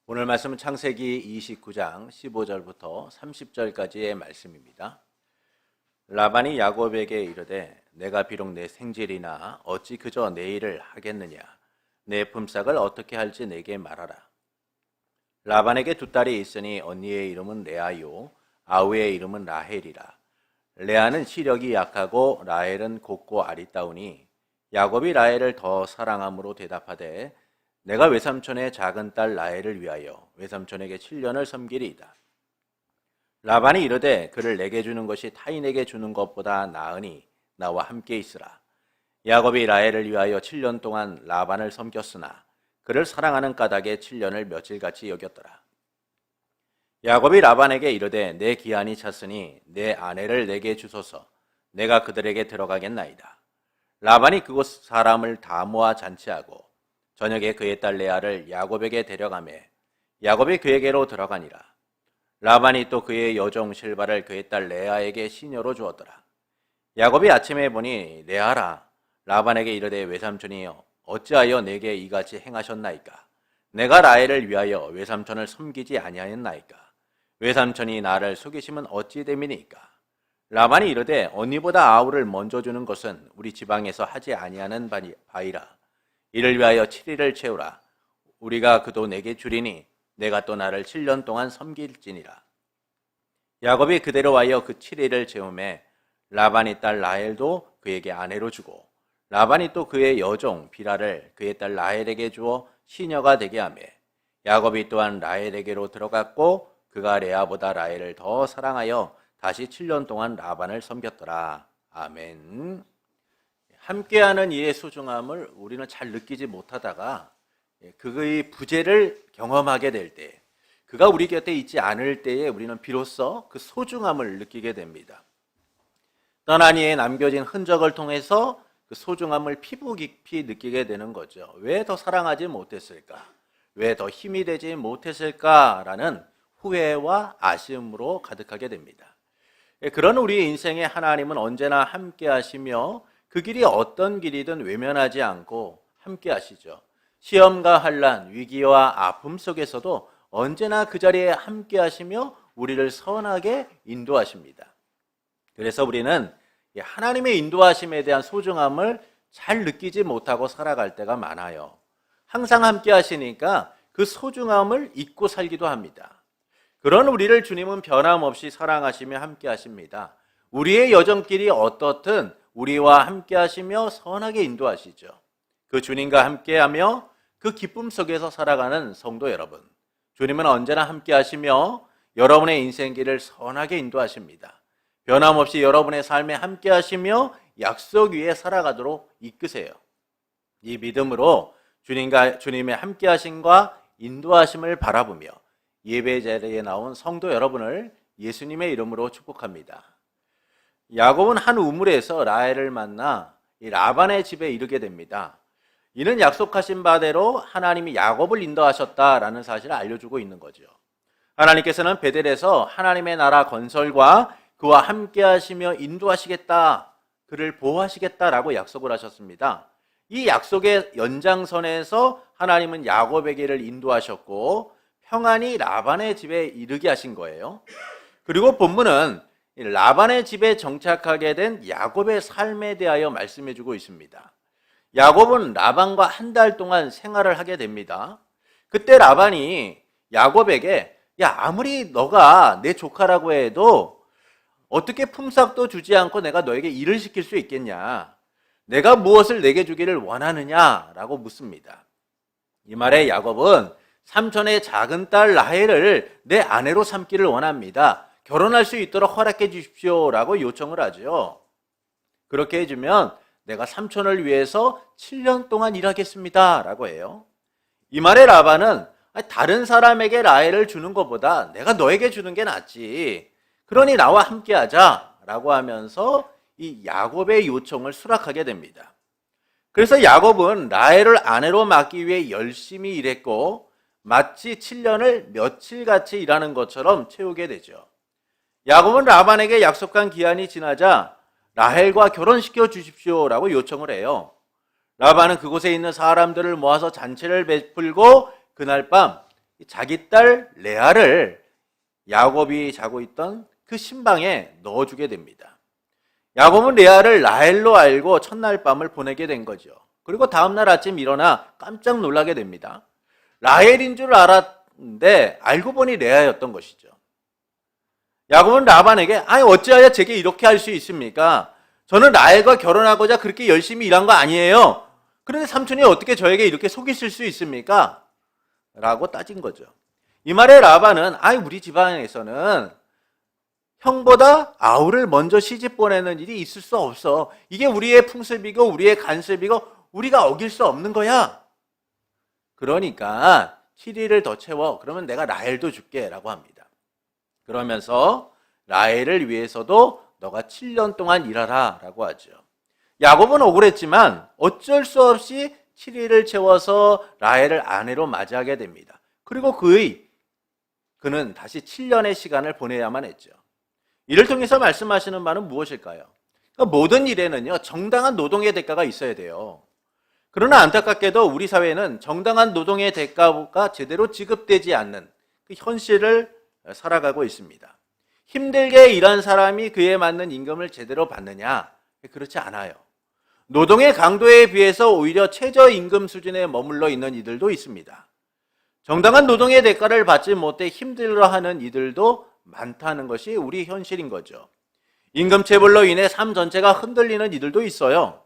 오늘 말씀은 창세기 29장 15절부터 30절까지의 말씀입니다. 라반이 야곱에게 이르되 내가 비록 내 생질이나 어찌 그저 내 일을 하겠느냐. 내 품삯을 어떻게 할지 내게 말하라. 라반에게 두 딸이 있으니 언니의 이름은 레아요 아우의 이름은 라헬이라. 레아는 시력이 약하고 라헬은 곱고 아리따우니 야곱이 라헬을 더 사랑함으로 대답하되 내가 외삼촌의 작은 딸 라헬을 위하여 외삼촌에게 7년을 섬기리이다. 라반이 이르되 그를 내게 주는 것이 타인에게 주는 것보다 나으니 나와 함께 있으라. 야곱이 라헬을 위하여 7년 동안 라반을 섬겼으나 그를 사랑하는 까닭에 7년을 며칠같이 여겼더라. 야곱이 라반에게 이르되 내 기한이 찼으니 내 아내를 내게 주소서. 내가 그들에게 들어가겠나이다. 라반이 그곳 사람을 다 모아 잔치하고 저녁에 그의 딸 레아를 야곱에게 데려가매 야곱이 그에게로 들어가니라. 라반이 또 그의 여종 실바를 그의 딸 레아에게 시녀로 주었더라. 야곱이 아침에 보니 레아라. 라반에게 이르되 외삼촌이여 어찌하여 내게 이같이 행하셨나이까. 내가 라헬을 위하여 외삼촌을 섬기지 아니하였나이까. 외삼촌이 나를 속이시면 어찌 됨이니까. 라반이 이르되 언니보다 아우를 먼저 주는 것은 우리 지방에서 하지 아니하는 바이라. 이를 위하여 7일을 채우라. 우리가 그도 내게 주리니 내가 또 나를 7년 동안 섬길지니라. 야곱이 그대로 하여 그 7일을 채우매 라반이 딸 라헬도 그에게 아내로 주고 라반이 또 그의 여종 비라를 그의 딸 라헬에게 주어 시녀가 되게 하매 야곱이 또한 라헬에게로 들어갔고 그가 레아보다 라헬을 더 사랑하여 다시 7년 동안 라반을 섬겼더라. 아멘. 함께하는 이의 소중함을 우리는 잘 느끼지 못하다가 그의 부재를 경험하게 될 때, 그가 우리 곁에 있지 않을 때에 우리는 비로소 그 소중함을 느끼게 됩니다. 떠난 이에 남겨진 흔적을 통해서 그 소중함을 피부 깊이 느끼게 되는 거죠. 왜 더 사랑하지 못했을까? 왜 더 힘이 되지 못했을까라는 후회와 아쉬움으로 가득하게 됩니다. 그런 우리의 인생에 하나님은 언제나 함께 하시며 그 길이 어떤 길이든 외면하지 않고 함께 하시죠. 시험과 환난, 위기와 아픔 속에서도 언제나 그 자리에 함께 하시며 우리를 선하게 인도하십니다. 그래서 우리는 하나님의 인도하심에 대한 소중함을 잘 느끼지 못하고 살아갈 때가 많아요. 항상 함께 하시니까 그 소중함을 잊고 살기도 합니다. 그런 우리를 주님은 변함없이 사랑하시며 함께 하십니다. 우리의 여정길이 어떻든 우리와 함께 하시며 선하게 인도하시죠. 그 주님과 함께하며 그 기쁨 속에서 살아가는 성도 여러분, 주님은 언제나 함께 하시며 여러분의 인생길을 선하게 인도하십니다. 변함없이 여러분의 삶에 함께 하시며 약속 위에 살아가도록 이끄세요. 이 믿음으로 주님의 함께 하심과 인도하심을 바라보며 예배 자리에 나온 성도 여러분을 예수님의 이름으로 축복합니다. 야곱은 한 우물에서 라헬을 만나 이 라반의 집에 이르게 됩니다. 이는 약속하신 바대로 하나님이 야곱을 인도하셨다라는 사실을 알려주고 있는 거죠. 하나님께서는 베델에서 하나님의 나라 건설과 그와 함께 하시며 인도하시겠다, 그를 보호하시겠다라고 약속을 하셨습니다. 이 약속의 연장선에서 하나님은 야곱에게를 인도하셨고 평안히 라반의 집에 이르게 하신 거예요. 그리고 본문은 라반의 집에 정착하게 된 야곱의 삶에 대하여 말씀해주고 있습니다. 야곱은 라반과 한 달 동안 생활을 하게 됩니다. 그때 라반이 야곱에게 아무리 너가 내 조카라고 해도 어떻게 품삯도 주지 않고 내가 너에게 일을 시킬 수 있겠냐? 내가 무엇을 내게 주기를 원하느냐라고 묻습니다. 이 말에 야곱은 삼촌의 작은 딸 라헬을 내 아내로 삼기를 원합니다. 결혼할 수 있도록 허락해 주십시오라고 요청을 하죠. 그렇게 해주면 내가 삼촌을 위해서 7년 동안 일하겠습니다 라고 해요. 이 말에 라반은 다른 사람에게 라헬을 주는 것보다 내가 너에게 주는 게 낫지, 그러니 나와 함께 하자 라고 하면서 이 야곱의 요청을 수락하게 됩니다. 그래서 야곱은 라헬을 아내로 맡기 위해 열심히 일했고 마치 7년을 며칠같이 일하는 것처럼 채우게 되죠. 야곱은 라반에게 약속한 기한이 지나자 라헬과 결혼시켜 주십시오라고 요청을 해요. 라반은 그곳에 있는 사람들을 모아서 잔치를 베풀고 그날 밤 자기 딸 레아를 야곱이 자고 있던 그 신방에 넣어주게 됩니다. 야곱은 레아를 라헬로 알고 첫날 밤을 보내게 된 거죠. 그리고 다음날 아침 일어나 깜짝 놀라게 됩니다. 라헬인 줄 알았는데 알고 보니 레아였던 것이죠. 야곱은 라반에게 아니 어찌하여 제게 이렇게 할 수 있습니까? 저는 라헬과 결혼하고자 그렇게 열심히 일한 거 아니에요. 그런데 삼촌이 어떻게 저에게 이렇게 속이실 수 있습니까? 라고 따진 거죠. 이 말에 라반은 아이 우리 집안에서는 형보다 아우를 먼저 시집 보내는 일이 있을 수 없어. 이게 우리의 풍습이고 우리의 간습이고 우리가 어길 수 없는 거야. 그러니까 7일을 더 채워. 그러면 내가 라헬도 줄게 라고 합니다. 그러면서 라헬을 위해서도 너가 7년 동안 일하라 라고 하죠. 야곱은 억울했지만 어쩔 수 없이 7일을 채워서 라헬을 아내로 맞이하게 됩니다. 그리고 그는 다시 7년의 시간을 보내야만 했죠. 이를 통해서 말씀하시는 바는 무엇일까요? 그러니까 모든 일에는요, 정당한 노동의 대가가 있어야 돼요. 그러나 안타깝게도 우리 사회는 정당한 노동의 대가가 제대로 지급되지 않는 그 현실을 살아가고 있습니다. 힘들게 일한 사람이 그에 맞는 임금을 제대로 받느냐? 그렇지 않아요. 노동의 강도에 비해서 오히려 최저임금 수준에 머물러 있는 이들도 있습니다. 정당한 노동의 대가를 받지 못해 힘들어하는 이들도 많다는 것이 우리 현실인 거죠. 임금체불로 인해 삶 전체가 흔들리는 이들도 있어요.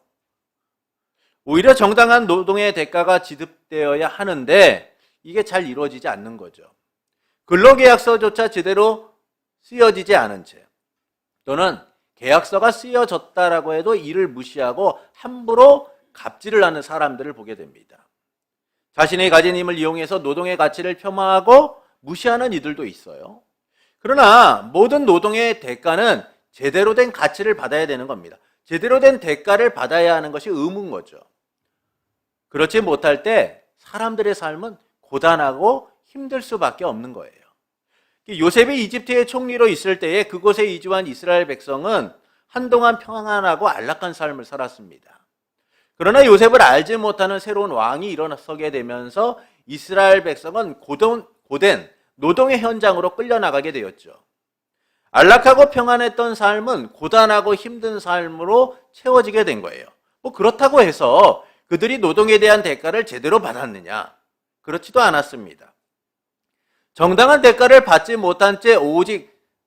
오히려 정당한 노동의 대가가 지급되어야 하는데 이게 잘 이루어지지 않는 거죠. 근로계약서조차 제대로 쓰여지지 않은 채 또는 계약서가 쓰여졌다라고 해도 이를 무시하고 함부로 갑질을 하는 사람들을 보게 됩니다. 자신이 가진 힘을 이용해서 노동의 가치를 폄하하고 무시하는 이들도 있어요. 그러나 모든 노동의 대가는 제대로 된 가치를 받아야 되는 겁니다. 제대로 된 대가를 받아야 하는 것이 의무인 거죠. 그렇지 못할 때 사람들의 삶은 고단하고 힘들 수밖에 없는 거예요. 요셉이 이집트의 총리로 있을 때에 그곳에 이주한 이스라엘 백성은 한동안 평안하고 안락한 삶을 살았습니다. 그러나 요셉을 알지 못하는 새로운 왕이 일어서게 되면서 이스라엘 백성은 고된 노동의 현장으로 끌려나가게 되었죠. 안락하고 평안했던 삶은 고단하고 힘든 삶으로 채워지게 된 거예요. 그렇다고 해서 그들이 노동에 대한 대가를 제대로 받았느냐? 그렇지도 않았습니다. 정당한 대가를 받지 못한 채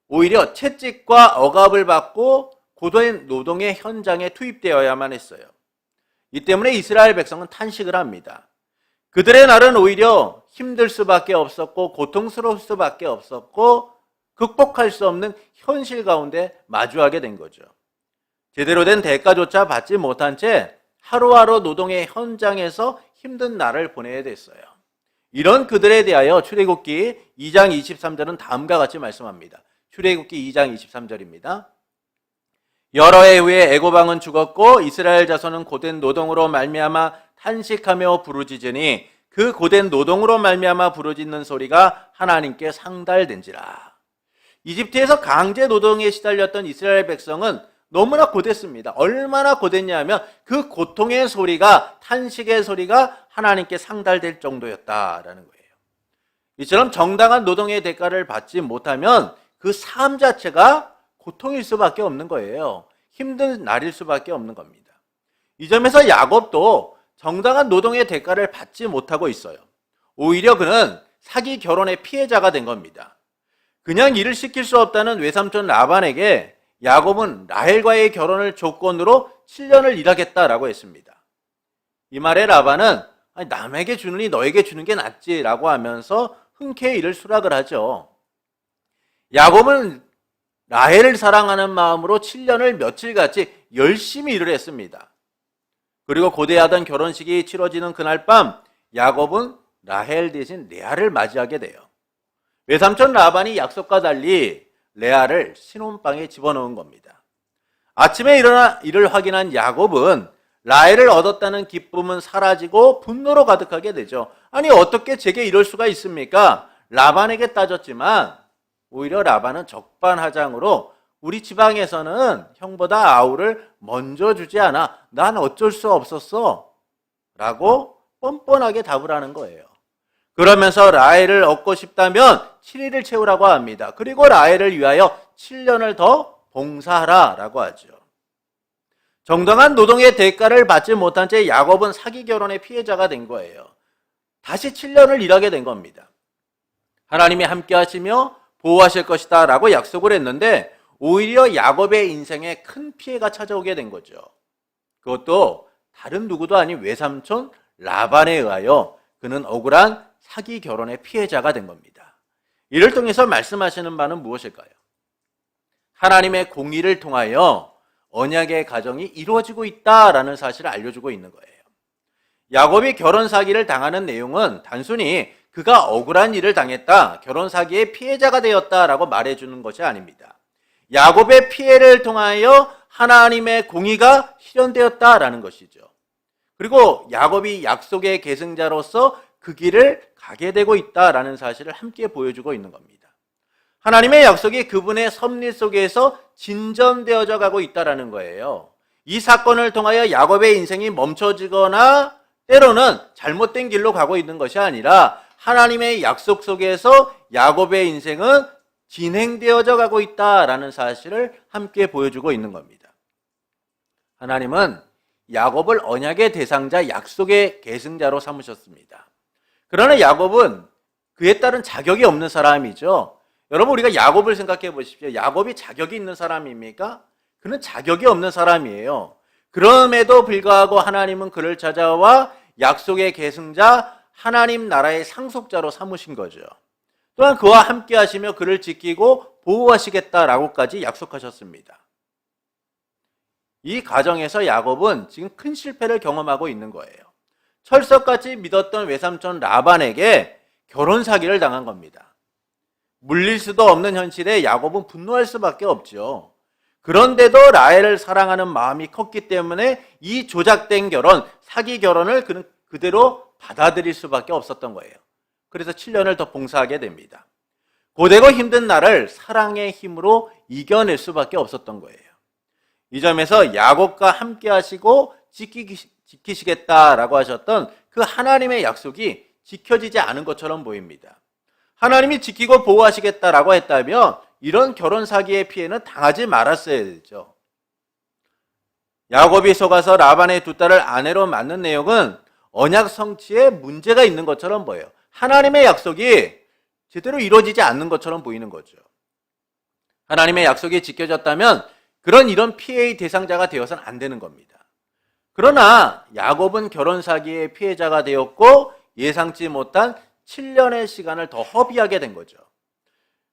오히려 채찍과 억압을 받고 고된 노동의 현장에 투입되어야만 했어요. 이 때문에 이스라엘 백성은 탄식을 합니다. 그들의 날은 오히려 힘들 수밖에 없었고 고통스러울 수밖에 없었고 극복할 수 없는 현실 가운데 마주하게 된 거죠. 제대로 된 대가조차 받지 못한 채 하루하루 노동의 현장에서 힘든 날을 보내야 됐어요. 이런 그들에 대하여 출애굽기 2장 23절은 다음과 같이 말씀합니다. 출애굽기 2장 23절입니다. 여러 해 후에 애굽 왕은 죽었고 이스라엘 자손은 고된 노동으로 말미암아 탄식하며 부르짖으니 그 고된 노동으로 말미암아 부르짖는 소리가 하나님께 상달된지라. 이집트에서 강제 노동에 시달렸던 이스라엘 백성은 너무나 고됐습니다. 얼마나 고됐냐면 그 고통의 소리가, 탄식의 소리가 하나님께 상달될 정도였다라는 거예요. 이처럼 정당한 노동의 대가를 받지 못하면 그 삶 자체가 고통일 수밖에 없는 거예요. 힘든 날일 수밖에 없는 겁니다. 이 점에서 야곱도 정당한 노동의 대가를 받지 못하고 있어요. 오히려 그는 사기 결혼의 피해자가 된 겁니다. 그냥 일을 시킬 수 없다는 외삼촌 라반에게 야곱은 라헬과의 결혼을 조건으로 7년을 일하겠다라고 했습니다. 이 말에 라반은 남에게 주느니 너에게 주는 게 낫지라고 하면서 흔쾌히 이를 수락을 하죠. 야곱은 라헬을 사랑하는 마음으로 7년을 며칠같이 열심히 일을 했습니다. 그리고 고대하던 결혼식이 치러지는 그날 밤 야곱은 라헬 대신 레아를 맞이하게 돼요. 외삼촌 라반이 약속과 달리 레아를 신혼방에 집어넣은 겁니다. 아침에 일어나 이를 확인한 야곱은 라헬을 얻었다는 기쁨은 사라지고 분노로 가득하게 되죠. 아니 어떻게 제게 이럴 수가 있습니까? 라반에게 따졌지만 오히려 라반은 적반하장으로 우리 지방에서는 형보다 아우를 먼저 주지 않아. 난 어쩔 수 없었어. 라고 뻔뻔하게 답을 하는 거예요. 그러면서 라헬을 얻고 싶다면 7일을 채우라고 합니다. 그리고 라헬을 위하여 7년을 더 봉사하라 라고 하죠. 정당한 노동의 대가를 받지 못한 채 야곱은 사기 결혼의 피해자가 된 거예요. 다시 7년을 일하게 된 겁니다. 하나님이 함께 하시며 보호하실 것이다 라고 약속을 했는데 오히려 야곱의 인생에 큰 피해가 찾아오게 된 거죠. 그것도 다른 누구도 아닌 외삼촌 라반에 의하여 그는 억울한 사기 결혼의 피해자가 된 겁니다. 이를 통해서 말씀하시는 바는 무엇일까요? 하나님의 공의를 통하여 언약의 가정이 이루어지고 있다라는 사실을 알려주고 있는 거예요. 야곱이 결혼 사기를 당하는 내용은 단순히 그가 억울한 일을 당했다, 결혼 사기의 피해자가 되었다라고 말해주는 것이 아닙니다. 야곱의 피해를 통하여 하나님의 공의가 실현되었다라는 것이죠. 그리고 야곱이 약속의 계승자로서 그 길을 가게 되고 있다라는 사실을 함께 보여주고 있는 겁니다. 하나님의 약속이 그분의 섭리 속에서 진전되어져 가고 있다라는 거예요. 이 사건을 통하여 야곱의 인생이 멈춰지거나 때로는 잘못된 길로 가고 있는 것이 아니라 하나님의 약속 속에서 야곱의 인생은 진행되어져 가고 있다라는 사실을 함께 보여주고 있는 겁니다. 하나님은 야곱을 언약의 대상자, 약속의 계승자로 삼으셨습니다. 그러나 야곱은 그에 따른 자격이 없는 사람이죠. 여러분, 우리가 야곱을 생각해 보십시오. 야곱이 자격이 있는 사람입니까? 그는 자격이 없는 사람이에요. 그럼에도 불구하고 하나님은 그를 찾아와 약속의 계승자, 하나님 나라의 상속자로 삼으신 거죠. 또한 그와 함께 하시며 그를 지키고 보호하시겠다라고까지 약속하셨습니다. 이 과정에서 야곱은 지금 큰 실패를 경험하고 있는 거예요. 철석같이 믿었던 외삼촌 라반에게 결혼 사기를 당한 겁니다. 물릴 수도 없는 현실에 야곱은 분노할 수밖에 없죠. 그런데도 라헬을 사랑하는 마음이 컸기 때문에 이 조작된 결혼, 사기 결혼을 그는 그대로 받아들일 수밖에 없었던 거예요. 그래서 7년을 더 봉사하게 됩니다. 고되고 힘든 나를 사랑의 힘으로 이겨낼 수밖에 없었던 거예요. 이 점에서 야곱과 함께 하시고 지키시겠다라고 하셨던 그 하나님의 약속이 지켜지지 않은 것처럼 보입니다. 하나님이 지키고 보호하시겠다라고 했다면 이런 결혼 사기의 피해는 당하지 말았어야 되죠. 야곱이 속아서 라반의 두 딸을 아내로 맞는 내용은 언약 성취에 문제가 있는 것처럼 보여요. 하나님의 약속이 제대로 이루어지지 않는 것처럼 보이는 거죠. 하나님의 약속이 지켜졌다면 이런 피해의 대상자가 되어서는 안 되는 겁니다. 그러나 야곱은 결혼 사기의 피해자가 되었고 예상치 못한 7년의 시간을 더 허비하게 된 거죠.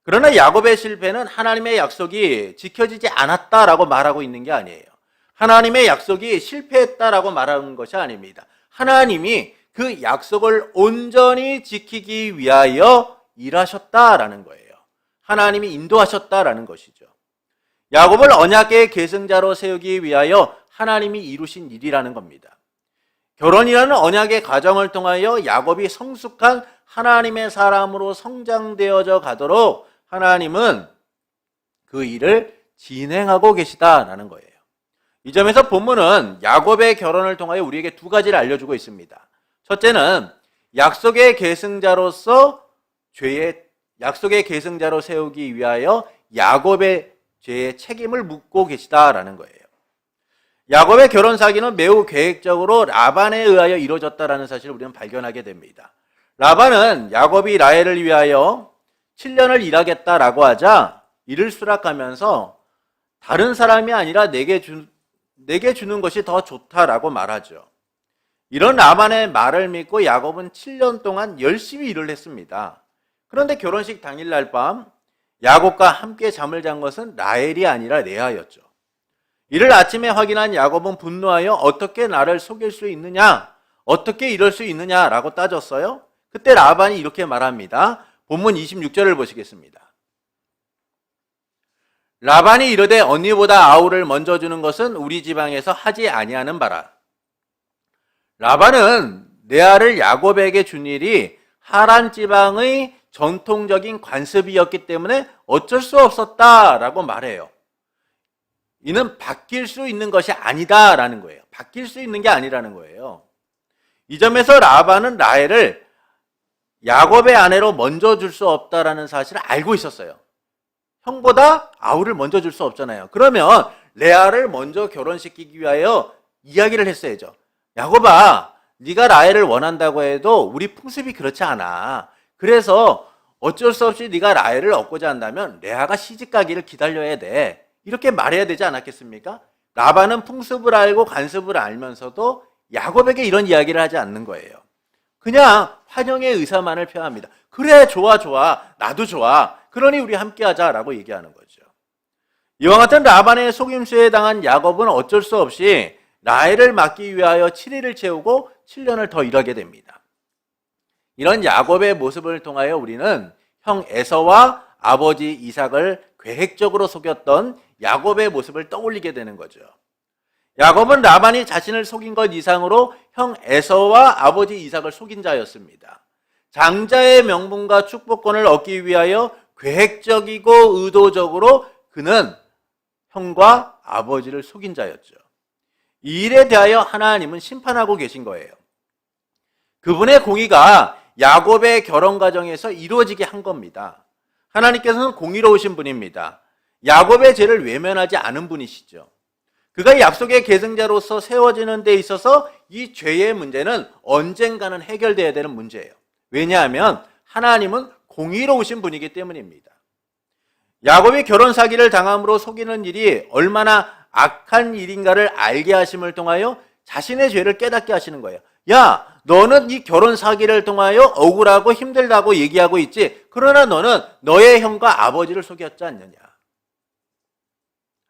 그러나 야곱의 실패는 하나님의 약속이 지켜지지 않았다라고 말하고 있는 게 아니에요. 하나님의 약속이 실패했다라고 말하는 것이 아닙니다. 하나님이 그 약속을 온전히 지키기 위하여 일하셨다라는 거예요. 하나님이 인도하셨다라는 것이죠. 야곱을 언약의 계승자로 세우기 위하여 하나님이 이루신 일이라는 겁니다. 결혼이라는 언약의 과정을 통하여 야곱이 성숙한 하나님의 사람으로 성장되어져 가도록 하나님은 그 일을 진행하고 계시다라는 거예요. 이 점에서 본문은 야곱의 결혼을 통하여 우리에게 두 가지를 알려주고 있습니다. 첫째는 약속의 계승자로서 약속의 계승자로 세우기 위하여 야곱의 죄의 책임을 묻고 계시다라는 거예요. 야곱의 결혼 사기는 매우 계획적으로 라반에 의하여 이루어졌다라는 사실을 우리는 발견하게 됩니다. 라반은 야곱이 라헬을 위하여 7년을 일하겠다라고 하자 이를 수락하면서 다른 사람이 아니라 내게 주는 것이 더 좋다라고 말하죠. 이런 라반의 말을 믿고 야곱은 7년 동안 열심히 일을 했습니다. 그런데 결혼식 당일날 밤 야곱과 함께 잠을 잔 것은 라헬이 아니라 레아였죠. 이를 아침에 확인한 야곱은 분노하여 어떻게 나를 속일 수 있느냐? 어떻게 이럴 수 있느냐라고 따졌어요. 그때 라반이 이렇게 말합니다. 본문 26절을 보시겠습니다. 라반이 이르되 언니보다 아우를 먼저 주는 것은 우리 지방에서 하지 아니하는 바라. 라반은 레아를 야곱에게 준 일이 하란 지방의 전통적인 관습이었기 때문에 어쩔 수 없었다라고 말해요. 이는 바뀔 수 있는 것이 아니다라는 거예요. 바뀔 수 있는 게 아니라는 거예요. 이 점에서 라반은 라헬을 야곱의 아내로 먼저 줄 수 없다라는 사실을 알고 있었어요. 형보다 아우를 먼저 줄 수 없잖아요. 그러면 레아를 먼저 결혼시키기 위하여 이야기를 했어야죠. 야곱아, 네가 라헬을 원한다고 해도 우리 풍습이 그렇지 않아. 그래서 어쩔 수 없이 네가 라헬을 얻고자 한다면 레아가 시집가기를 기다려야 돼. 이렇게 말해야 되지 않았겠습니까? 라반은 풍습을 알고 관습을 알면서도 야곱에게 이런 이야기를 하지 않는 거예요. 그냥 환영의 의사만을 표합니다. 그래, 좋아, 나도 좋아. 그러니 우리 함께 하자라고 얘기하는 거죠. 이와 같은 라반의 속임수에 당한 야곱은 어쩔 수 없이 라헬을 막기 위하여 7일을 채우고 7년을 더 일하게 됩니다. 이런 야곱의 모습을 통하여 우리는 형 에서와 아버지 이삭을 계획적으로 속였던 야곱의 모습을 떠올리게 되는 거죠. 야곱은 라반이 자신을 속인 것 이상으로 형 에서와 아버지 이삭을 속인 자였습니다. 장자의 명분과 축복권을 얻기 위하여 계획적이고 의도적으로 그는 형과 아버지를 속인 자였죠. 이 일에 대하여 하나님은 심판하고 계신 거예요. 그분의 공의가 야곱의 결혼 과정에서 이루어지게 한 겁니다. 하나님께서는 공의로우신 분입니다. 야곱의 죄를 외면하지 않은 분이시죠. 그가 약속의 계승자로서 세워지는 데 있어서 이 죄의 문제는 언젠가는 해결돼야 되는 문제예요. 왜냐하면 하나님은 공의로우신 분이기 때문입니다. 야곱이 결혼 사기를 당함으로 속이는 일이 얼마나 악한 일인가를 알게 하심을 통하여 자신의 죄를 깨닫게 하시는 거예요. 야, 너는 이 결혼 사기를 통하여 억울하고 힘들다고 얘기하고 있지. 그러나 너는 너의 형과 아버지를 속였지 않느냐.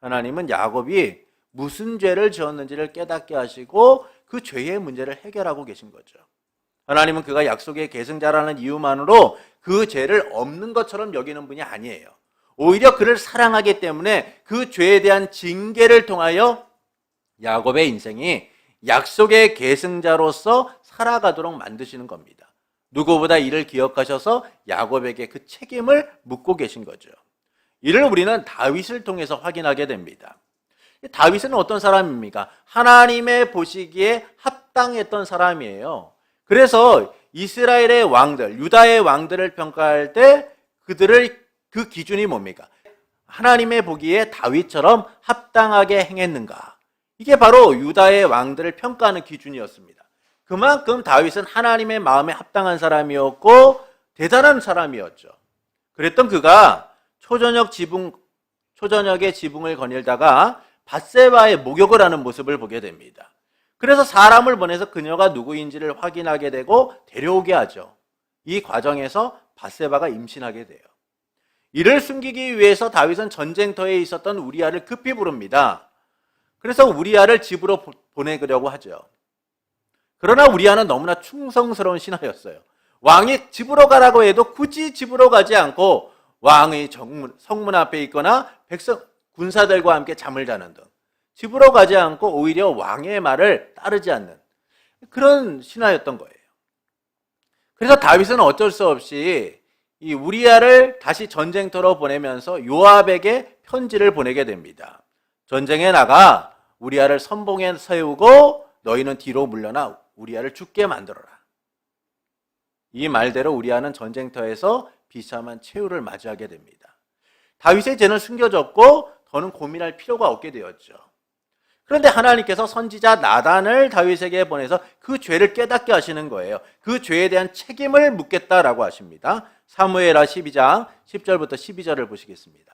하나님은 야곱이 무슨 죄를 지었는지를 깨닫게 하시고 그 죄의 문제를 해결하고 계신 거죠. 하나님은 그가 약속의 계승자라는 이유만으로 그 죄를 없는 것처럼 여기는 분이 아니에요. 오히려 그를 사랑하기 때문에 그 죄에 대한 징계를 통하여 야곱의 인생이 약속의 계승자로서 살아가도록 만드시는 겁니다. 누구보다 이를 기억하셔서 야곱에게 그 책임을 묻고 계신 거죠. 이를 우리는 다윗을 통해서 확인하게 됩니다. 다윗은 어떤 사람입니까? 하나님의 보시기에 합당했던 사람이에요. 그래서 이스라엘의 왕들, 유다의 왕들을 평가할 때 그 기준이 뭡니까? 하나님의 보기에 다윗처럼 합당하게 행했는가? 이게 바로 유다의 왕들을 평가하는 기준이었습니다. 그만큼 다윗은 하나님의 마음에 합당한 사람이었고 대단한 사람이었죠. 그랬던 그가 초저녁의 지붕을 거닐다가 밧세바의 목욕을 하는 모습을 보게 됩니다. 그래서 사람을 보내서 그녀가 누구인지를 확인하게 되고 데려오게 하죠. 이 과정에서 밧세바가 임신하게 돼요. 이를 숨기기 위해서 다윗은 전쟁터에 있었던 우리아를 급히 부릅니다. 그래서 우리아를 집으로 보내려고 하죠. 그러나 우리아는 너무나 충성스러운 신하였어요. 왕이 집으로 가라고 해도 굳이 집으로 가지 않고 왕의 성문 앞에 있거나 군사들과 함께 잠을 자는 등 집으로 가지 않고 오히려 왕의 말을 따르지 않는 그런 신하였던 거예요. 그래서 다윗은 어쩔 수 없이 이 우리아를 다시 전쟁터로 보내면서 요압에게 편지를 보내게 됩니다. 전쟁에 나가 우리아를 선봉에 세우고 너희는 뒤로 물러나 우리아를 죽게 만들어라. 이 말대로 우리아는 전쟁터에서 비참한 최후를 맞이하게 됩니다. 다윗의 죄는 숨겨졌고 더는 고민할 필요가 없게 되었죠. 그런데 하나님께서 선지자 나단을 다윗에게 보내서 그 죄를 깨닫게 하시는 거예요. 그 죄에 대한 책임을 묻겠다라고 하십니다. 사무엘하 12장 10절부터 12절을 보시겠습니다.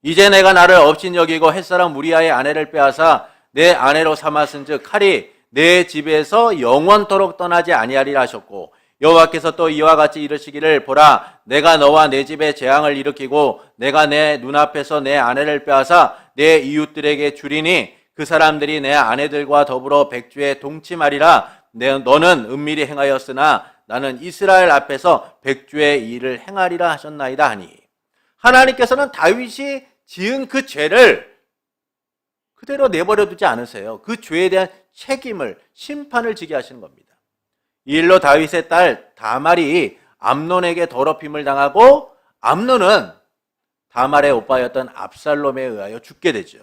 이제 내가 나를 업신여기고 햇사람 우리아의 아내를 빼앗아 내 아내로 삼았은즉 칼이 내 집에서 영원토록 떠나지 아니하리라 하셨고 여호와께서 또 이와 같이 이르시기를 보라 내가 너와 내 집에 재앙을 일으키고 내가 내 눈앞에서 내 아내를 빼앗아 내 이웃들에게 주리니 그 사람들이 내 아내들과 더불어 백주에 동침하리라. 너는 은밀히 행하였으나 나는 이스라엘 앞에서 백주의 일을 행하리라 하셨나이다 하니 하나님께서는 다윗이 지은 그 죄를 그대로 내버려 두지 않으세요. 그 죄에 대한 책임을 심판을 지게 하시는 겁니다. 이 일로 다윗의 딸 다말이 암논에게 더럽힘을 당하고 암논은 다말의 오빠였던 압살롬에 의하여 죽게 되죠.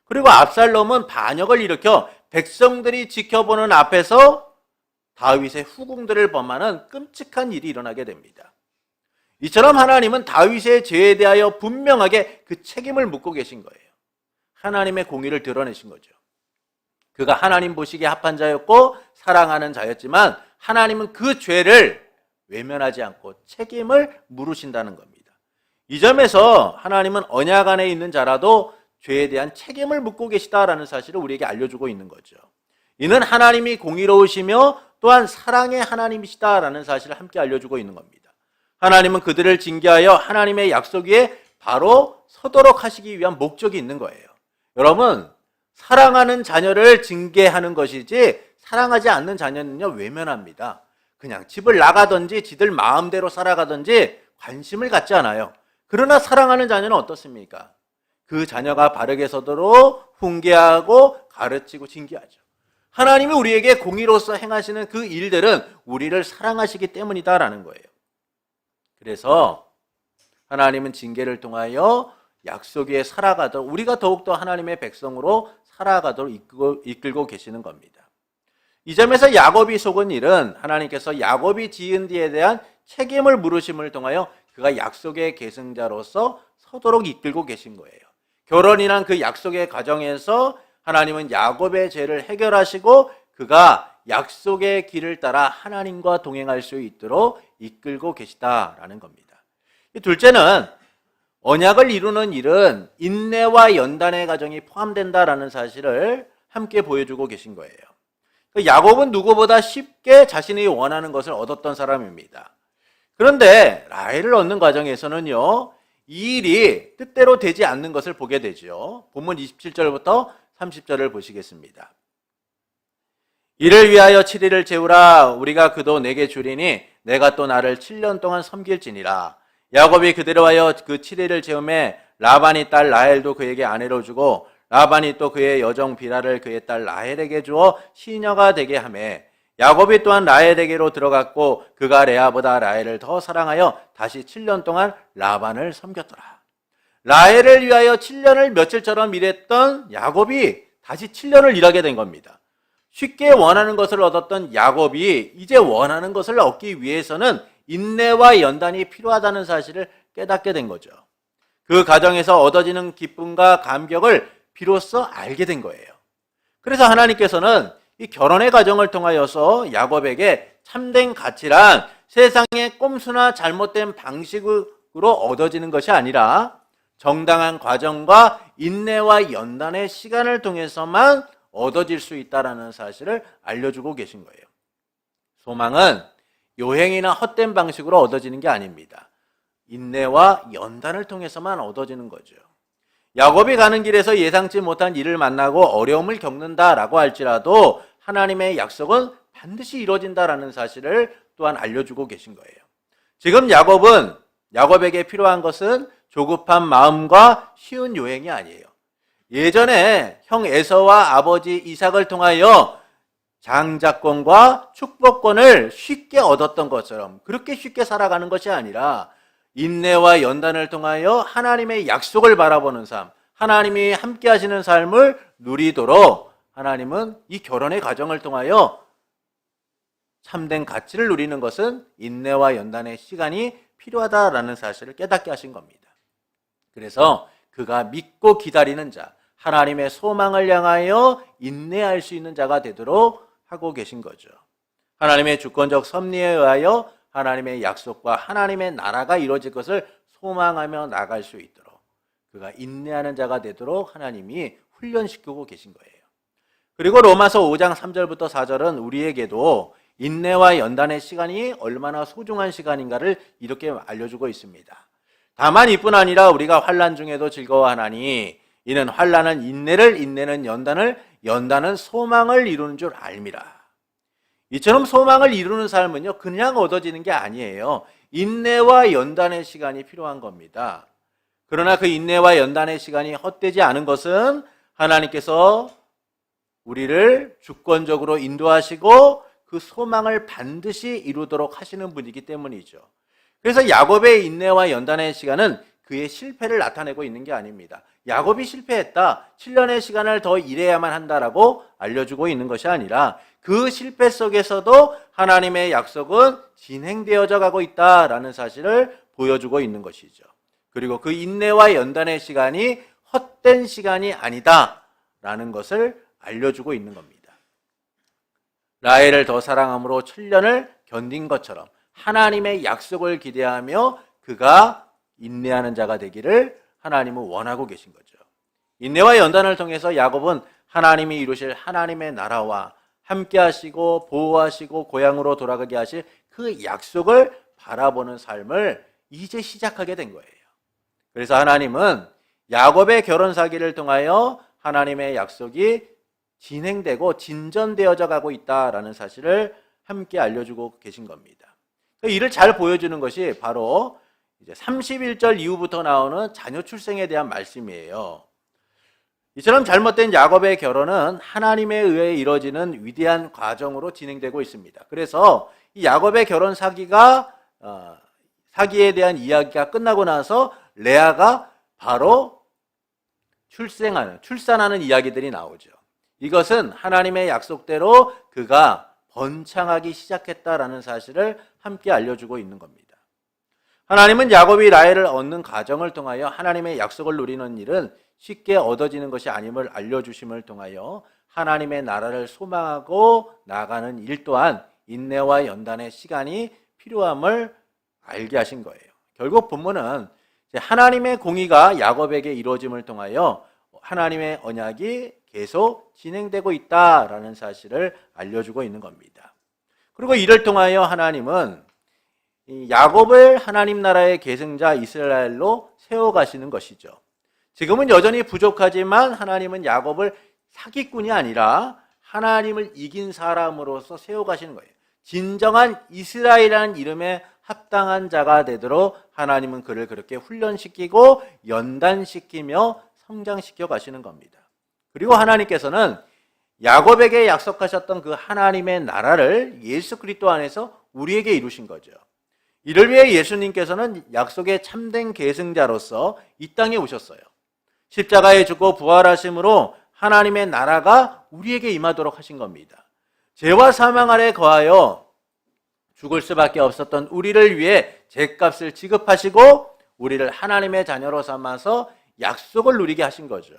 그리고 압살롬은 반역을 일으켜 백성들이 지켜보는 앞에서 다윗의 후궁들을 범하는 끔찍한 일이 일어나게 됩니다. 이처럼 하나님은 다윗의 죄에 대하여 분명하게 그 책임을 묻고 계신 거예요. 하나님의 공의를 드러내신 거죠. 그가 하나님 보시기에 합한 자였고 사랑하는 자였지만 하나님은 그 죄를 외면하지 않고 책임을 물으신다는 겁니다. 이 점에서 하나님은 언약 안에 있는 자라도 죄에 대한 책임을 묻고 계시다라는 사실을 우리에게 알려주고 있는 거죠. 이는 하나님이 공의로우시며 또한 사랑의 하나님이시다라는 사실을 함께 알려주고 있는 겁니다. 하나님은 그들을 징계하여 하나님의 약속 위에 바로 서도록 하시기 위한 목적이 있는 거예요. 여러분, 사랑하는 자녀를 징계하는 것이지 사랑하지 않는 자녀는요 외면합니다. 그냥 집을 나가든지 지들 마음대로 살아가든지 관심을 갖지 않아요. 그러나 사랑하는 자녀는 어떻습니까? 그 자녀가 바르게 서도록 훈계하고 가르치고 징계하죠. 하나님이 우리에게 공의로서 행하시는 그 일들은 우리를 사랑하시기 때문이다라는 거예요. 그래서 하나님은 징계를 통하여 약속 위에 살아가도록 우리가 더욱더 하나님의 백성으로 살아가도록 이끌고 계시는 겁니다. 이 점에서 야곱이 속은 일은 하나님께서 야곱이 지은 뒤에 대한 책임을 물으심을 통하여 그가 약속의 계승자로서 서도록 이끌고 계신 거예요. 결혼이란 그 약속의 과정에서 하나님은 야곱의 죄를 해결하시고 그가 약속의 길을 따라 하나님과 동행할 수 있도록 이끌고 계시다라는 겁니다. 둘째는 언약을 이루는 일은 인내와 연단의 과정이 포함된다라는 사실을 함께 보여주고 계신 거예요. 야곱은 누구보다 쉽게 자신이 원하는 것을 얻었던 사람입니다. 그런데 라헬을 얻는 과정에서는요, 이 일이 뜻대로 되지 않는 것을 보게 되죠. 본문 27절부터 30절을 보시겠습니다. 이를 위하여 7일을 채우라. 우리가 그도 내게 주리니 내가 또 나를 7년 동안 섬길지니라. 야곱이 그대로 하여 그 7일을 채우매 라반이 딸 라헬도 그에게 아내로 주고 라반이 또 그의 여종 비라를 그의 딸 라헬에게 주어 시녀가 되게 하매 야곱이 또한 라헬에게로 들어갔고 그가 레아보다 라헬을 더 사랑하여 다시 7년 동안 라반을 섬겼더라. 라헬을 위하여 7년을 며칠처럼 일했던 야곱이 다시 7년을 일하게 된 겁니다. 쉽게 원하는 것을 얻었던 야곱이 이제 원하는 것을 얻기 위해서는 인내와 연단이 필요하다는 사실을 깨닫게 된 거죠. 그 과정에서 얻어지는 기쁨과 감격을 비로소 알게 된 거예요. 그래서 하나님께서는 이 결혼의 과정을 통하여서 야곱에게 참된 가치란 세상의 꼼수나 잘못된 방식으로 얻어지는 것이 아니라 정당한 과정과 인내와 연단의 시간을 통해서만 얻어질 수 있다는 사실을 알려주고 계신 거예요. 소망은 요행이나 헛된 방식으로 얻어지는 게 아닙니다. 인내와 연단을 통해서만 얻어지는 거죠. 야곱이 가는 길에서 예상치 못한 일을 만나고 어려움을 겪는다라고 할지라도 하나님의 약속은 반드시 이루어진다라는 사실을 또한 알려주고 계신 거예요. 지금 야곱에게 필요한 것은 조급한 마음과 쉬운 요행이 아니에요. 예전에 형 에서와 아버지 이삭을 통하여 장자권과 축복권을 쉽게 얻었던 것처럼 그렇게 쉽게 살아가는 것이 아니라 인내와 연단을 통하여 하나님의 약속을 바라보는 삶, 하나님이 함께 하시는 삶을 누리도록 하나님은 이 결혼의 과정을 통하여 참된 가치를 누리는 것은 인내와 연단의 시간이 필요하다라는 사실을 깨닫게 하신 겁니다. 그래서 그가 믿고 기다리는 자, 하나님의 소망을 향하여 인내할 수 있는 자가 되도록 하고 계신 거죠. 하나님의 주권적 섭리에 의하여 하나님의 약속과 하나님의 나라가 이루어질 것을 소망하며 나갈 수 있도록 그가 인내하는 자가 되도록 하나님이 훈련시키고 계신 거예요. 그리고 로마서 5장 3절부터 4절은 우리에게도 인내와 연단의 시간이 얼마나 소중한 시간인가를 이렇게 알려주고 있습니다. 다만 이뿐 아니라 우리가 환난 중에도 즐거워하나니 이는 환난은 인내를, 인내는 연단을, 연단은 소망을 이루는 줄 알미라. 이처럼 소망을 이루는 삶은요 그냥 얻어지는 게 아니에요. 인내와 연단의 시간이 필요한 겁니다. 그러나 그 인내와 연단의 시간이 헛되지 않은 것은 하나님께서 우리를 주권적으로 인도하시고 그 소망을 반드시 이루도록 하시는 분이기 때문이죠. 그래서 야곱의 인내와 연단의 시간은 그의 실패를 나타내고 있는 게 아닙니다. 야곱이 실패했다, 7년의 시간을 더 일해야만 한다라고 알려주고 있는 것이 아니라 그 실패 속에서도 하나님의 약속은 진행되어져 가고 있다라는 사실을 보여주고 있는 것이죠. 그리고 그 인내와 연단의 시간이 헛된 시간이 아니다라는 것을 알려주고 있는 겁니다. 라헬을 더 사랑함으로 7년을 견딘 것처럼 하나님의 약속을 기대하며 그가 인내하는 자가 되기를 하나님은 원하고 계신 거죠. 인내와 연단을 통해서 야곱은 하나님이 이루실 하나님의 나라와 함께 하시고 보호하시고 고향으로 돌아가게 하실 그 약속을 바라보는 삶을 이제 시작하게 된 거예요. 그래서 하나님은 야곱의 결혼 사기를 통하여 하나님의 약속이 진행되고 진전되어져 가고 있다라는 사실을 함께 알려주고 계신 겁니다. 이를 잘 보여주는 것이 바로 이제 31절 이후부터 나오는 자녀 출생에 대한 말씀이에요. 이처럼 잘못된 야곱의 결혼은 하나님에 의해 이루어지는 위대한 과정으로 진행되고 있습니다. 그래서 이 야곱의 결혼 사기에 대한 이야기가 끝나고 나서 레아가 바로 출산하는 이야기들이 나오죠. 이것은 하나님의 약속대로 그가 번창하기 시작했다라는 사실을 함께 알려주고 있는 겁니다. 하나님은 야곱이 라헬을 얻는 과정을 통하여 하나님의 약속을 누리는 일은 쉽게 얻어지는 것이 아님을 알려주심을 통하여 하나님의 나라를 소망하고 나가는 일 또한 인내와 연단의 시간이 필요함을 알게 하신 거예요. 결국 본문은 하나님의 공의가 야곱에게 이루어짐을 통하여 하나님의 언약이 계속 진행되고 있다라는 사실을 알려주고 있는 겁니다. 그리고 이를 통하여 하나님은 야곱을 하나님 나라의 계승자 이스라엘로 세워가시는 것이죠. 지금은 여전히 부족하지만 하나님은 야곱을 사기꾼이 아니라 하나님을 이긴 사람으로서 세워가시는 거예요. 진정한 이스라엘이라는 이름에 합당한 자가 되도록 하나님은 그를 그렇게 훈련시키고 연단시키며 성장시켜 가시는 겁니다. 그리고 하나님께서는 야곱에게 약속하셨던 그 하나님의 나라를 예수 그리스도 안에서 우리에게 이루신 거죠. 이를 위해 예수님께서는 약속의 참된 계승자로서 이 땅에 오셨어요. 십자가에 죽고 부활하심으로 하나님의 나라가 우리에게 임하도록 하신 겁니다. 죄와 사망 아래 거하여 죽을 수밖에 없었던 우리를 위해 죄값을 지급하시고 우리를 하나님의 자녀로 삼아서 약속을 누리게 하신 거죠.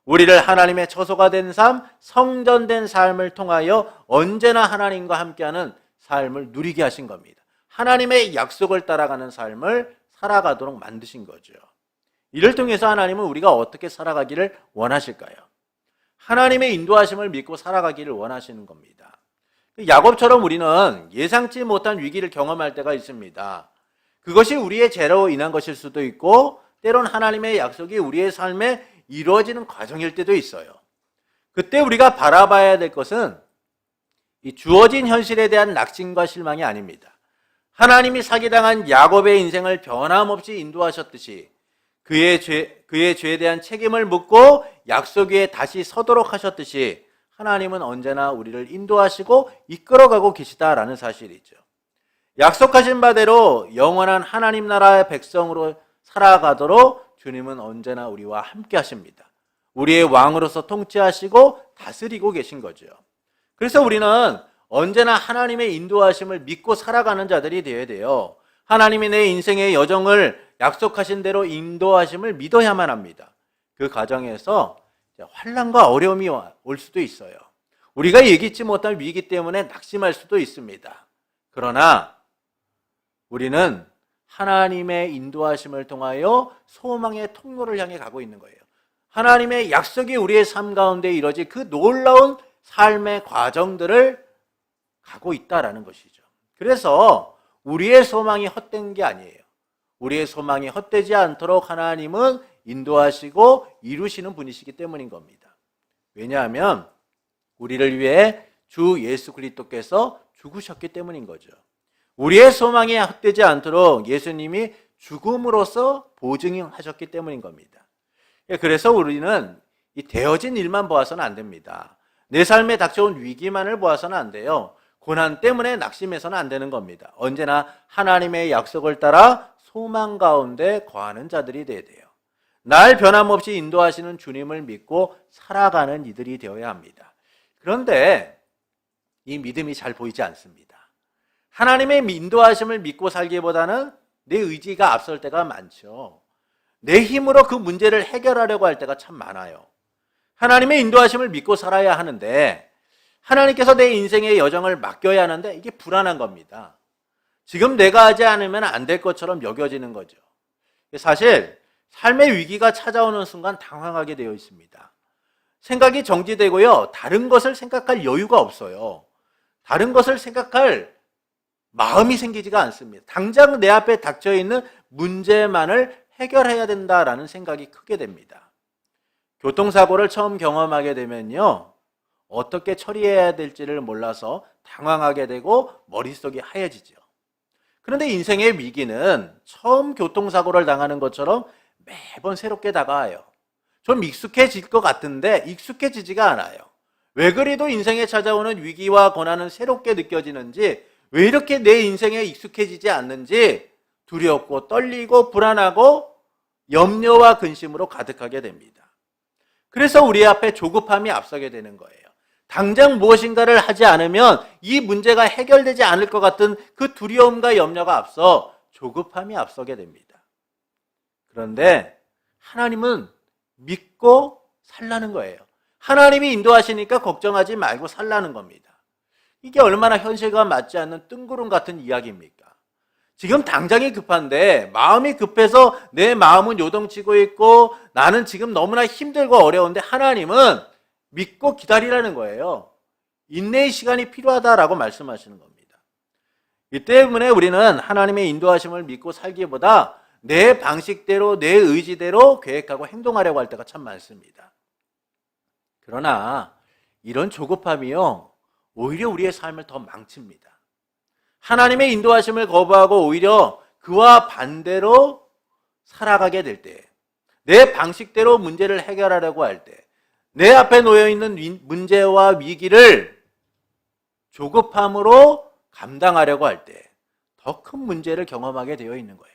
우리를 하나님의 처소가 된 삶, 성전된 삶을 통하여 언제나 하나님과 함께하는 삶을 누리게 하신 겁니다. 하나님의 약속을 따라가는 삶을 살아가도록 만드신 거죠. 이를 통해서 하나님은 우리가 어떻게 살아가기를 원하실까요? 하나님의 인도하심을 믿고 살아가기를 원하시는 겁니다. 야곱처럼 우리는 예상치 못한 위기를 경험할 때가 있습니다. 그것이 우리의 죄로 인한 것일 수도 있고 때론 하나님의 약속이 우리의 삶에 이루어지는 과정일 때도 있어요. 그때 우리가 바라봐야 될 것은 이 주어진 현실에 대한 낙심과 실망이 아닙니다. 하나님이 사기당한 야곱의 인생을 변함없이 인도하셨듯이 그의 죄에 대한 책임을 묻고 약속 위에 다시 서도록 하셨듯이 하나님은 언제나 우리를 인도하시고 이끌어가고 계시다라는 사실이죠. 약속하신 바대로 영원한 하나님 나라의 백성으로 살아가도록 주님은 언제나 우리와 함께 하십니다. 우리의 왕으로서 통치하시고 다스리고 계신 거죠. 그래서 우리는 언제나 하나님의 인도하심을 믿고 살아가는 자들이 되어야 돼요. 하나님이 내 인생의 여정을 약속하신 대로 인도하심을 믿어야만 합니다. 그 과정에서 환난과 어려움이 올 수도 있어요. 우리가 예기치 못한 위기 때문에 낙심할 수도 있습니다. 그러나 우리는 하나님의 인도하심을 통하여 소망의 통로를 향해 가고 있는 거예요. 하나님의 약속이 우리의 삶 가운데 이루어질 그 놀라운 삶의 과정들을 가고 있다라는 것이죠. 그래서 우리의 소망이 헛된 게 아니에요. 우리의 소망이 헛되지 않도록 하나님은 인도하시고 이루시는 분이시기 때문인 겁니다. 왜냐하면 우리를 위해 주 예수 그리스도께서 죽으셨기 때문인 거죠. 우리의 소망이 헛되지 않도록 예수님이 죽음으로써 보증하셨기 때문인 겁니다. 그래서 우리는 이 되어진 일만 보아서는 안 됩니다. 내 삶에 닥쳐온 위기만을 보아서는 안 돼요. 고난 때문에 낙심해서는 안 되는 겁니다. 언제나 하나님의 약속을 따라 소망 가운데 거하는 자들이 되어야 돼요. 날 변함없이 인도하시는 주님을 믿고 살아가는 이들이 되어야 합니다. 그런데 이 믿음이 잘 보이지 않습니다. 하나님의 인도하심을 믿고 살기보다는 내 의지가 앞설 때가 많죠. 내 힘으로 그 문제를 해결하려고 할 때가 참 많아요. 하나님의 인도하심을 믿고 살아야 하는데 하나님께서 내 인생의 여정을 맡겨야 하는데 이게 불안한 겁니다. 지금 내가 하지 않으면 안 될 것처럼 여겨지는 거죠. 사실 삶의 위기가 찾아오는 순간 당황하게 되어 있습니다. 생각이 정지되고요. 다른 것을 생각할 여유가 없어요. 다른 것을 생각할 마음이 생기지가 않습니다. 당장 내 앞에 닥쳐있는 문제만을 해결해야 된다라는 생각이 크게 됩니다. 교통사고를 처음 경험하게 되면요. 어떻게 처리해야 될지를 몰라서 당황하게 되고 머릿속이 하얘지죠. 그런데 인생의 위기는 처음 교통사고를 당하는 것처럼 매번 새롭게 다가와요. 좀 익숙해질 것 같은데 익숙해지지가 않아요. 왜 그리도 인생에 찾아오는 위기와 고난은 새롭게 느껴지는지, 왜 이렇게 내 인생에 익숙해지지 않는지 두렵고 떨리고 불안하고 염려와 근심으로 가득하게 됩니다. 그래서 우리 앞에 조급함이 앞서게 되는 거예요. 당장 무엇인가를 하지 않으면 이 문제가 해결되지 않을 것 같은 그 두려움과 염려가 앞서 조급함이 앞서게 됩니다. 그런데 하나님은 믿고 살라는 거예요. 하나님이 인도하시니까 걱정하지 말고 살라는 겁니다. 이게 얼마나 현실과 맞지 않는 뜬구름 같은 이야기입니까? 지금 당장이 급한데 마음이 급해서 내 마음은 요동치고 있고 나는 지금 너무나 힘들고 어려운데 하나님은 믿고 기다리라는 거예요. 인내의 시간이 필요하다라고 말씀하시는 겁니다. 이 때문에 우리는 하나님의 인도하심을 믿고 살기보다 내 방식대로 내 의지대로 계획하고 행동하려고 할 때가 참 많습니다. 그러나 이런 조급함이요, 오히려 우리의 삶을 더 망칩니다. 하나님의 인도하심을 거부하고 오히려 그와 반대로 살아가게 될 때, 내 방식대로 문제를 해결하려고 할 때, 내 앞에 놓여있는 문제와 위기를 조급함으로 감당하려고 할 때 더 큰 문제를 경험하게 되어 있는 거예요.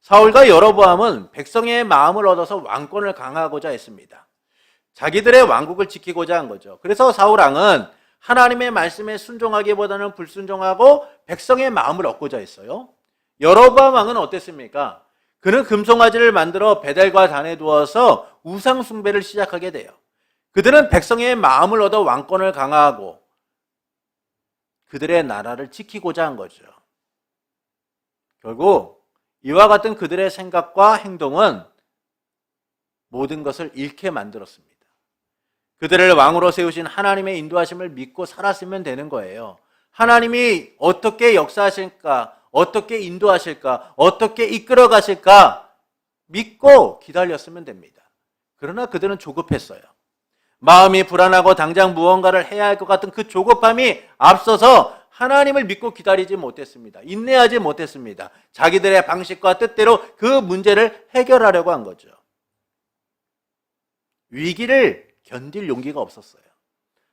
사울과 여로보암은 백성의 마음을 얻어서 왕권을 강화하고자 했습니다. 자기들의 왕국을 지키고자 한 거죠. 그래서 사울 왕은 하나님의 말씀에 순종하기보다는 불순종하고 백성의 마음을 얻고자 했어요. 여로보암 왕은 어땠습니까? 그는 금송아지를 만들어 베델과 단에 두어서 우상 숭배를 시작하게 돼요. 그들은 백성의 마음을 얻어 왕권을 강화하고 그들의 나라를 지키고자 한 거죠. 결국 이와 같은 그들의 생각과 행동은 모든 것을 잃게 만들었습니다. 그들을 왕으로 세우신 하나님의 인도하심을 믿고 살았으면 되는 거예요. 하나님이 어떻게 역사하실까, 어떻게 인도하실까, 어떻게 이끌어 가실까 믿고 기다렸으면 됩니다. 그러나 그들은 조급했어요. 마음이 불안하고 당장 무언가를 해야 할 것 같은 그 조급함이 앞서서 하나님을 믿고 기다리지 못했습니다. 인내하지 못했습니다. 자기들의 방식과 뜻대로 그 문제를 해결하려고 한 거죠. 위기를 견딜 용기가 없었어요.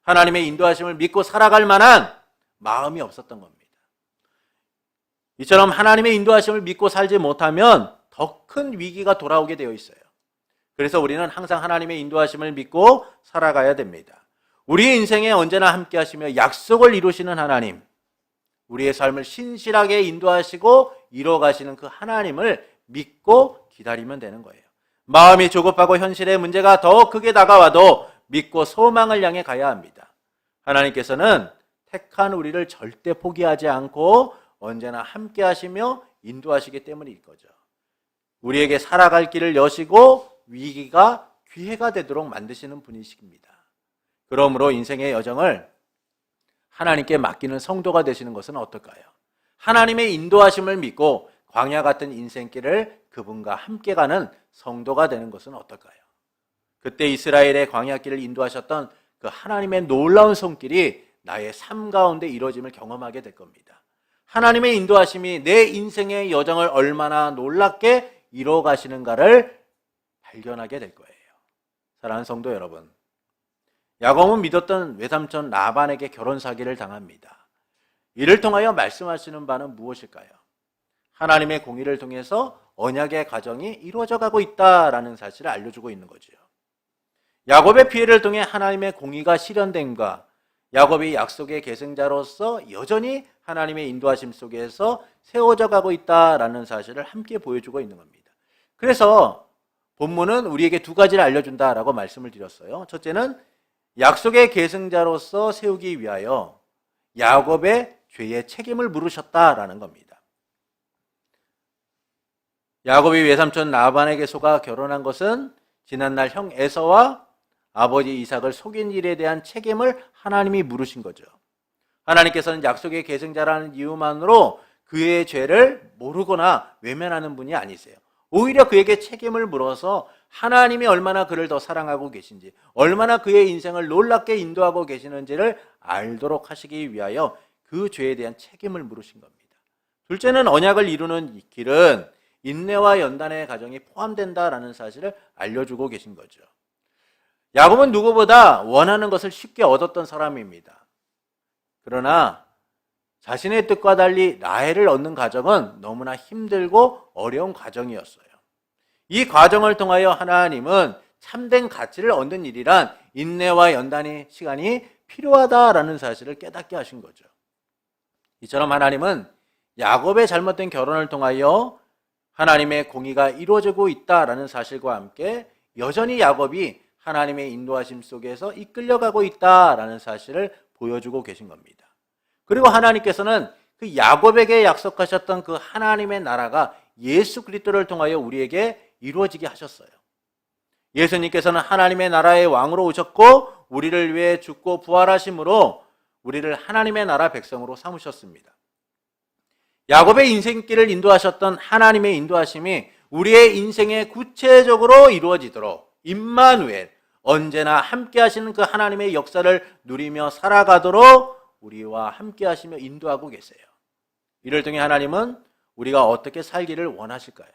하나님의 인도하심을 믿고 살아갈 만한 마음이 없었던 겁니다. 이처럼 하나님의 인도하심을 믿고 살지 못하면 더 큰 위기가 돌아오게 되어 있어요. 그래서 우리는 항상 하나님의 인도하심을 믿고 살아가야 됩니다. 우리의 인생에 언제나 함께 하시며 약속을 이루시는 하나님, 우리의 삶을 신실하게 인도하시고 이뤄가시는 그 하나님을 믿고 기다리면 되는 거예요. 마음이 조급하고 현실의 문제가 더 크게 다가와도 믿고 소망을 향해 가야 합니다. 하나님께서는 택한 우리를 절대 포기하지 않고 언제나 함께 하시며 인도하시기 때문일 거죠. 우리에게 살아갈 길을 여시고 위기가 기회가 되도록 만드시는 분이십니다. 그러므로 인생의 여정을 하나님께 맡기는 성도가 되시는 것은 어떨까요? 하나님의 인도하심을 믿고 광야 같은 인생길을 그분과 함께 가는 성도가 되는 것은 어떨까요? 그때 이스라엘의 광야길을 인도하셨던 그 하나님의 놀라운 손길이 나의 삶 가운데 이루어짐을 경험하게 될 겁니다. 하나님의 인도하심이 내 인생의 여정을 얼마나 놀랍게 이루어 가시는가를 발견하게 될 거예요. 사랑하는 성도 여러분, 야곱은 믿었던 외삼촌 라반에게 결혼 사기를 당합니다. 이를 통하여 말씀하시는 바는 무엇일까요? 하나님의 공의를 통해서 언약의 과정이 이루어져 가고 있다라는 사실을 알려주고 있는 거죠. 야곱의 피해를 통해 하나님의 공의가 실현됨과 야곱이 약속의 계승자로서 여전히 하나님의 인도하심 속에서 세워져 가고 있다라는 사실을 함께 보여주고 있는 겁니다. 그래서 본문은 우리에게 두 가지를 알려준다라고 말씀을 드렸어요. 첫째는 약속의 계승자로서 세우기 위하여 야곱의 죄의 책임을 물으셨다라는 겁니다. 야곱이 외삼촌 라반에게 속아 결혼한 것은 지난날 형 에서와 아버지 이삭을 속인 일에 대한 책임을 하나님이 물으신 거죠. 하나님께서는 약속의 계승자라는 이유만으로 그의 죄를 모르거나 외면하는 분이 아니세요. 오히려 그에게 책임을 물어서 하나님이 얼마나 그를 더 사랑하고 계신지, 얼마나 그의 인생을 놀랍게 인도하고 계시는지를 알도록 하시기 위하여 그 죄에 대한 책임을 물으신 겁니다. 둘째는 언약을 이루는 길은 인내와 연단의 과정이 포함된다라는 사실을 알려주고 계신 거죠. 야곱은 누구보다 원하는 것을 쉽게 얻었던 사람입니다. 그러나 자신의 뜻과 달리 라헬을 얻는 과정은 너무나 힘들고 어려운 과정이었어요. 이 과정을 통하여 하나님은 참된 가치를 얻는 일이란 인내와 연단의 시간이 필요하다라는 사실을 깨닫게 하신 거죠. 이처럼 하나님은 야곱의 잘못된 결혼을 통하여 하나님의 공의가 이루어지고 있다라는 사실과 함께 여전히 야곱이 하나님의 인도하심 속에서 이끌려가고 있다라는 사실을 보여주고 계신 겁니다. 그리고 하나님께서는 그 야곱에게 약속하셨던 그 하나님의 나라가 예수 그리스도를 통하여 우리에게 이루어지게 하셨어요. 예수님께서는 하나님의 나라의 왕으로 오셨고 우리를 위해 죽고 부활하심으로 우리를 하나님의 나라 백성으로 삼으셨습니다. 야곱의 인생길을 인도하셨던 하나님의 인도하심이 우리의 인생에 구체적으로 이루어지도록 임마누엘, 언제나 함께 하시는 그 하나님의 역사를 누리며 살아가도록 우리와 함께 하시며 인도하고 계세요. 이를 통해 하나님은 우리가 어떻게 살기를 원하실까요?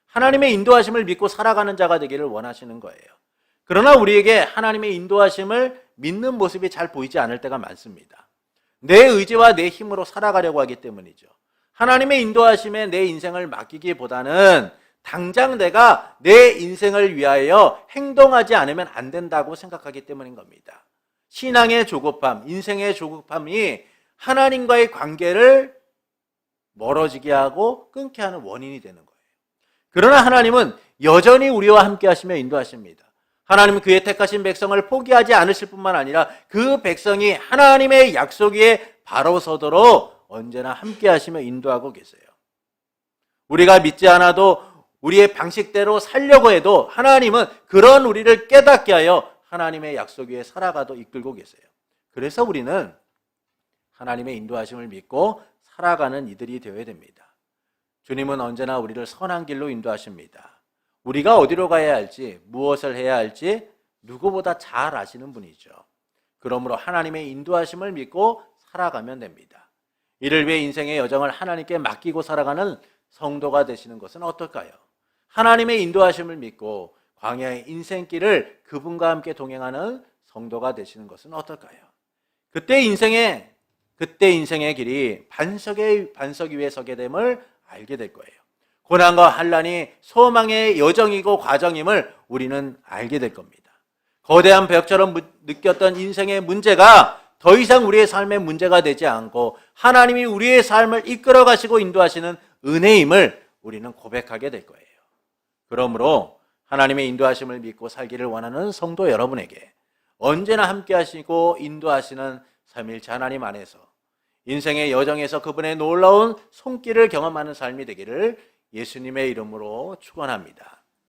하나님의 인도하심을 믿고 살아가는 자가 되기를 원하시는 거예요. 그러나 우리에게 하나님의 인도하심을 믿는 모습이 잘 보이지 않을 때가 많습니다. 내 의지와 내 힘으로 살아가려고 하기 때문이죠. 하나님의 인도하심에 내 인생을 맡기기보다는 당장 내가 내 인생을 위하여 행동하지 않으면 안 된다고 생각하기 때문인 겁니다. 신앙의 조급함, 인생의 조급함이 하나님과의 관계를 멀어지게 하고 끊게 하는 원인이 되는 거예요. 그러나 하나님은 여전히 우리와 함께 하시며 인도하십니다. 하나님은 그의 택하신 백성을 포기하지 않으실 뿐만 아니라 그 백성이 하나님의 약속 위에 바로 서도록 언제나 함께 하시며 인도하고 계세요. 우리가 믿지 않아도 우리의 방식대로 살려고 해도 하나님은 그런 우리를 깨닫게 하여 하나님의 약속 위에 살아가도 이끌고 계세요. 그래서 우리는 하나님의 인도하심을 믿고 살아가는 이들이 되어야 됩니다. 주님은 언제나 우리를 선한 길로 인도하십니다. 우리가 어디로 가야 할지, 무엇을 해야 할지 누구보다 잘 아시는 분이죠. 그러므로 하나님의 인도하심을 믿고 살아가면 됩니다. 이를 위해 인생의 여정을 하나님께 맡기고 살아가는 성도가 되시는 것은 어떨까요? 하나님의 인도하심을 믿고 광야의 인생길을 그분과 함께 동행하는 성도가 되시는 것은 어떨까요? 그때 인생의 길이 반석 위에 서게 됨을 알게 될 거예요. 고난과 환난이 소망의 여정이고 과정임을 우리는 알게 될 겁니다. 거대한 벽처럼 느꼈던 인생의 문제가 더 이상 우리의 삶의 문제가 되지 않고 하나님이 우리의 삶을 이끌어 가시고 인도하시는 은혜임을 우리는 고백하게 될 거예요. 그러므로 하나님의 인도하심을 믿고 살기를 원하는 성도 여러분에게 언제나 함께 하시고 인도하시는 삼위일체 하나님 안에서 인생의 여정에서 그분의 놀라운 손길을 경험하는 삶이 되기를 예수님의 이름으로 축원합니다.